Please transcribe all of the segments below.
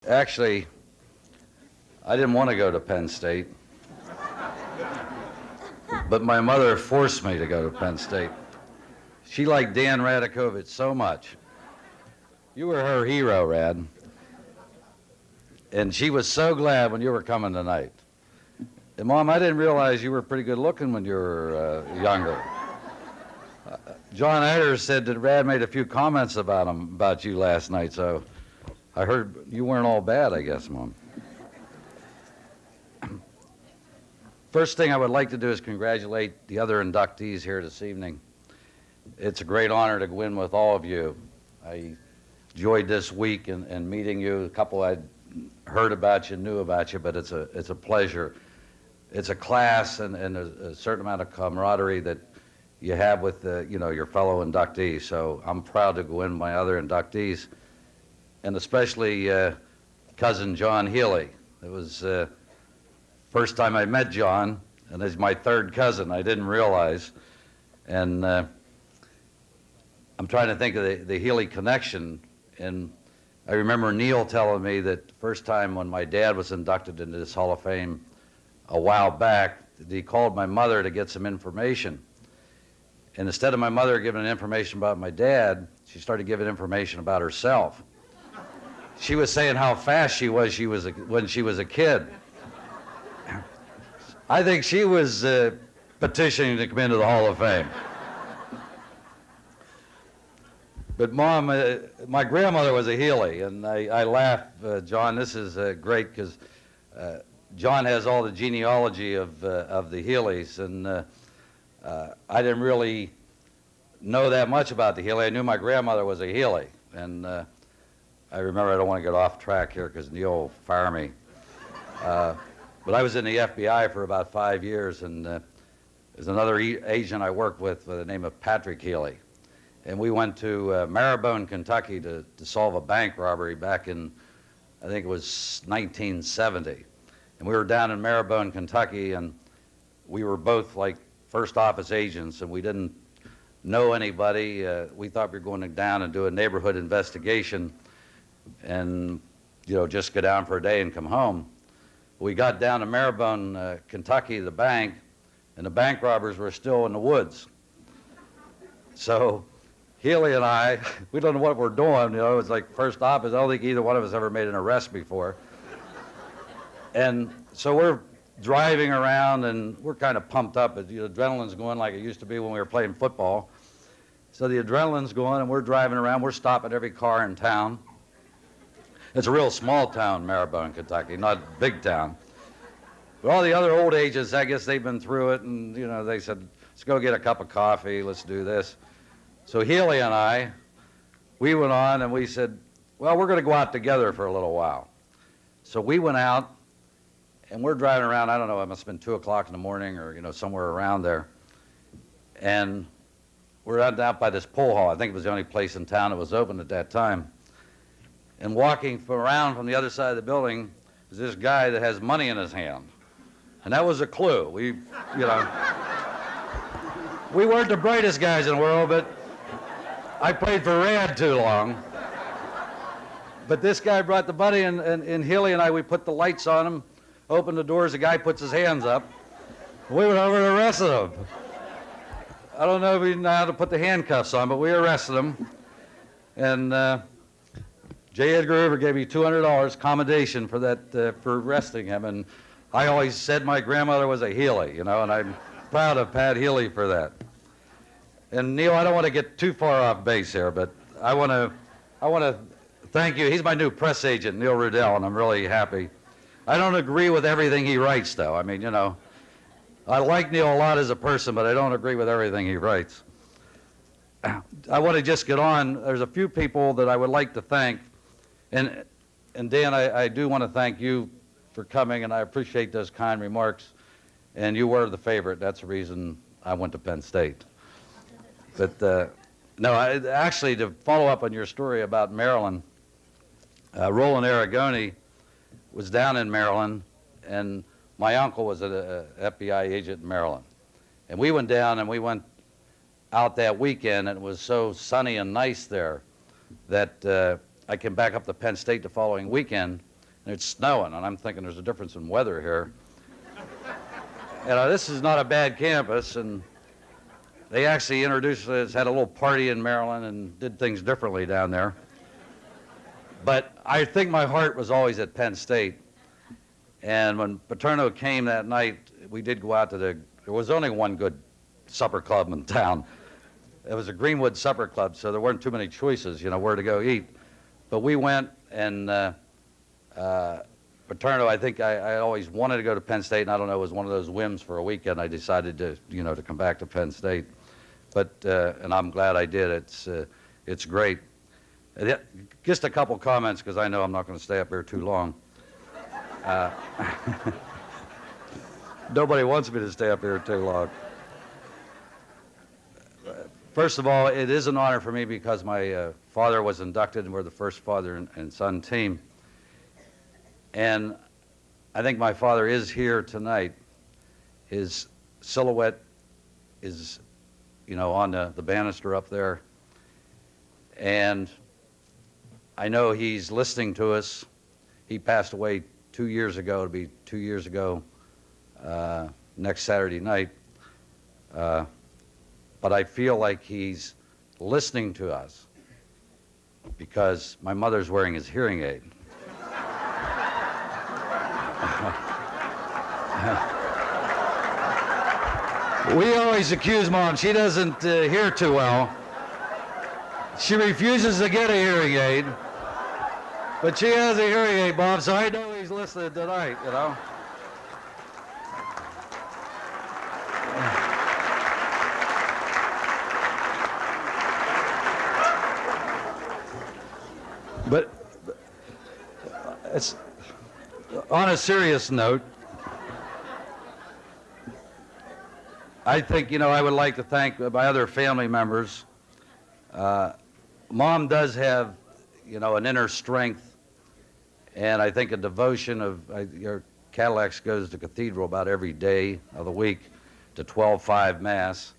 Actually, I didn't want to go to Penn State, but my mother forced me to go to Penn State. She liked Dan Radakovich so much. You were her hero, Rad. And she was so glad when you were coming tonight. And Mom, I didn't realize you were pretty good looking when you were younger. John Ayers said that Rad made a few comments about you last night, so I heard you weren't all bad, I guess, Mom. First thing I would like to do is congratulate the other inductees here this evening. It's a great honor to go in with all of you. I enjoyed this week and meeting you. A couple I'd heard about you, knew about you, but it's a pleasure. It's a class and a certain amount of camaraderie that you have with your fellow inductees. So I'm proud to go in with my other inductees, and especially cousin John Healy. It was first time I met John, and he's my third cousin. I didn't realize, and I'm trying to think of the Healy connection. And I remember Neil telling me that the first time when my dad was inducted into this Hall of Fame a while back, he called my mother to get some information. And instead of my mother giving information about my dad, she started giving information about herself. She was saying how fast she was when she was a kid. I think she was petitioning to come into the Hall of Fame. But Mom, my grandmother was a Healy, and I laugh, John, this is great because John has all the genealogy of the Healys, and I didn't really know that much about the Healy. I knew my grandmother was a Healy, and I remember, I don't want to get off track here because Neil will fire me. But I was in the FBI for about 5 years, and there's another agent I worked with by the name of Patrick Healy. And we went to Marrowbone, Kentucky to solve a bank robbery back in, I think it was 1970. And we were down in Marrowbone, Kentucky, and we were both like first office agents, and we didn't know anybody. We thought we were going down and do a neighborhood investigation and, just go down for a day and come home. We got down to Marrowbone, Kentucky, the bank, and the bank robbers were still in the woods. So Healy and I, we don't know what we're doing. It was like first office. I don't think either one of us ever made an arrest before. And so we're driving around, and we're kind of pumped up. The adrenaline's going like it used to be when we were playing football. So the adrenaline's going, and we're driving around. We're stopping every car in town. It's a real small town, Marrowbone, Kentucky, not a big town. But all the other old agents, I guess they've been through it, and they said, let's go get a cup of coffee, let's do this. So Healy and I, we went on and we said, well, we're going to go out together for a little while. So we went out, and we're driving around, I don't know, it must have been 2 o'clock in the morning or, somewhere around there. And we're out by this pool hall. I think it was the only place in town that was open at that time. And walking around from the other side of the building is this guy that has money in his hand. And that was a clue. We weren't the brightest guys in the world, but I played for Rad too long. But this guy brought the money, and Healy and I, we put the lights on him, opened the doors, the guy puts his hands up. We went over and arrested him. I don't know if we know how to put the handcuffs on, but we arrested him. And J. Edgar Hoover gave me $200 commendation for that, for arresting him. And I always said my grandmother was a Healy, and I'm proud of Pat Healy for that. And Neil, I don't want to get too far off base here, but I want to thank you. He's my new press agent, Neil Rudell, and I'm really happy. I don't agree with everything he writes, though. I mean, I like Neil a lot as a person, but I don't agree with everything he writes. I want to just get on. There's a few people that I would like to thank. And Dan, I do want to thank you for coming, and I appreciate those kind remarks. And you were the favorite. That's the reason I went to Penn State. But no, actually, to follow up on your story about Maryland, Roland Aragoni was down in Maryland, and my uncle was an FBI agent in Maryland. And we went down, and we went out that weekend, and it was so sunny and nice there that I came back up to Penn State the following weekend, and it's snowing, and I'm thinking there's a difference in weather here. And this is not a bad campus, and they actually introduced us, had a little party in Maryland and did things differently down there. But I think my heart was always at Penn State. And when Paterno came that night, we did go out to there was only one good supper club in town. It was a Greenwood Supper Club, so there weren't too many choices, where to go eat. But we went, and Paterno, I think I always wanted to go to Penn State, and I don't know, it was one of those whims for a weekend. I decided to, to come back to Penn State. But, and I'm glad I did. It's great. Just a couple comments, because I know I'm not going to stay up here too long. Nobody wants me to stay up here too long. First of all, it is an honor for me because my father was inducted, and we're the first father and son team. And I think my father is here tonight. His silhouette is, on the banister up there. And I know he's listening to us. He passed away 2 years ago. It'll be 2 years ago next Saturday night. But I feel like he's listening to us because my mother's wearing his hearing aid. We always accuse Mom. She doesn't hear too well. She refuses to get a hearing aid. But she has a hearing aid, Bob, so I know he's listening tonight, But it's, on a serious note, I think, I would like to thank my other family members. Mom does have, an inner strength, and I think a devotion of, your Cadillacs goes to cathedral about every day of the week to 12:5 Mass,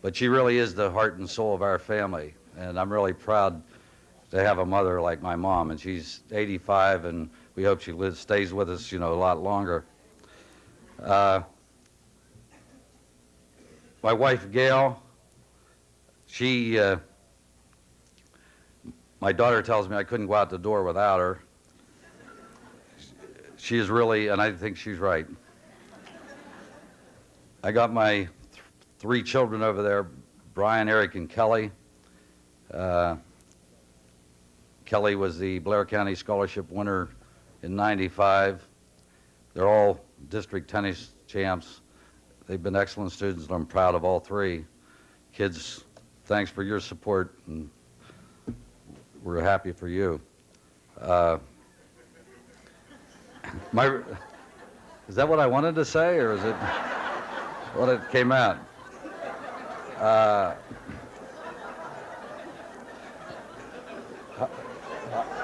but she really is the heart and soul of our family, and I'm really proud to have a mother like my mom, and she's 85, and we hope she stays with us, a lot longer. My wife, Gail, my daughter tells me I couldn't go out the door without her. She is really, and I think she's right. I got my three children over there, Brian, Eric, and Kelly. Kelly was the Blair County Scholarship winner in '95. They're all district tennis champs. They've been excellent students, and I'm proud of all three. Kids, thanks for your support, and we're happy for you. Is that what I wanted to say, or is it what it came out?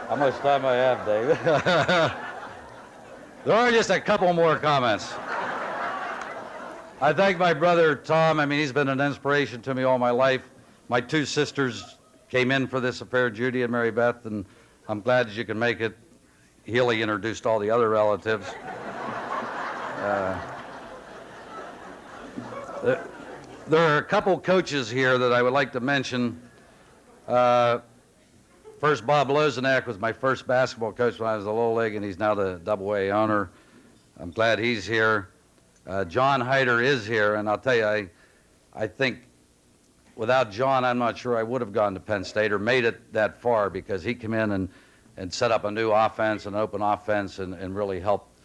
How much time I have, David? There are just a couple more comments. I thank my brother, Tom. He's been an inspiration to me all my life. My two sisters came in for this affair, Judy and Mary Beth, and I'm glad that you can make it. Healy introduced all the other relatives. There are a couple coaches here that I would like to mention. First, Bob Lozenak was my first basketball coach when I was a little league, and he's now the Double-A owner. I'm glad he's here. John Hyder is here, and I'll tell you, I think without John, I'm not sure I would have gone to Penn State or made it that far, because he came in and set up a new offense, an open offense, and really helped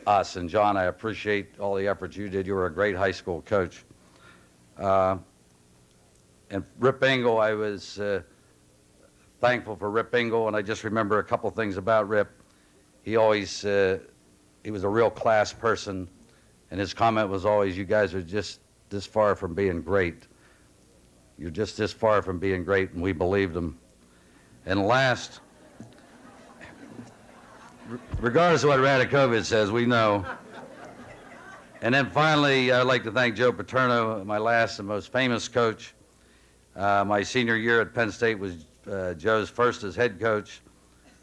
us. And John, I appreciate all the efforts you did. You were a great high school coach. And Rip Engel, I was thankful for Rip Engel, and I just remember a couple things about Rip. He always, he was a real class person, and his comment was always, you guys are just this far from being great. You're just this far from being great, and we believed him. And last, regardless of what Radakovich says, we know. And then finally, I'd like to thank Joe Paterno, my last and most famous coach. My senior year at Penn State was Joe's first as head coach.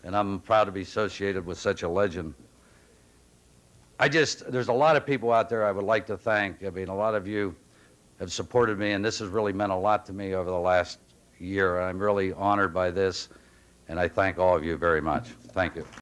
and I'm proud to be associated with such a legend. There's a lot of people out there I would like to thank. I mean, a lot of you have supported me, and this has really meant a lot to me over the last year. I'm really honored by this, and I thank all of you very much. Thank you.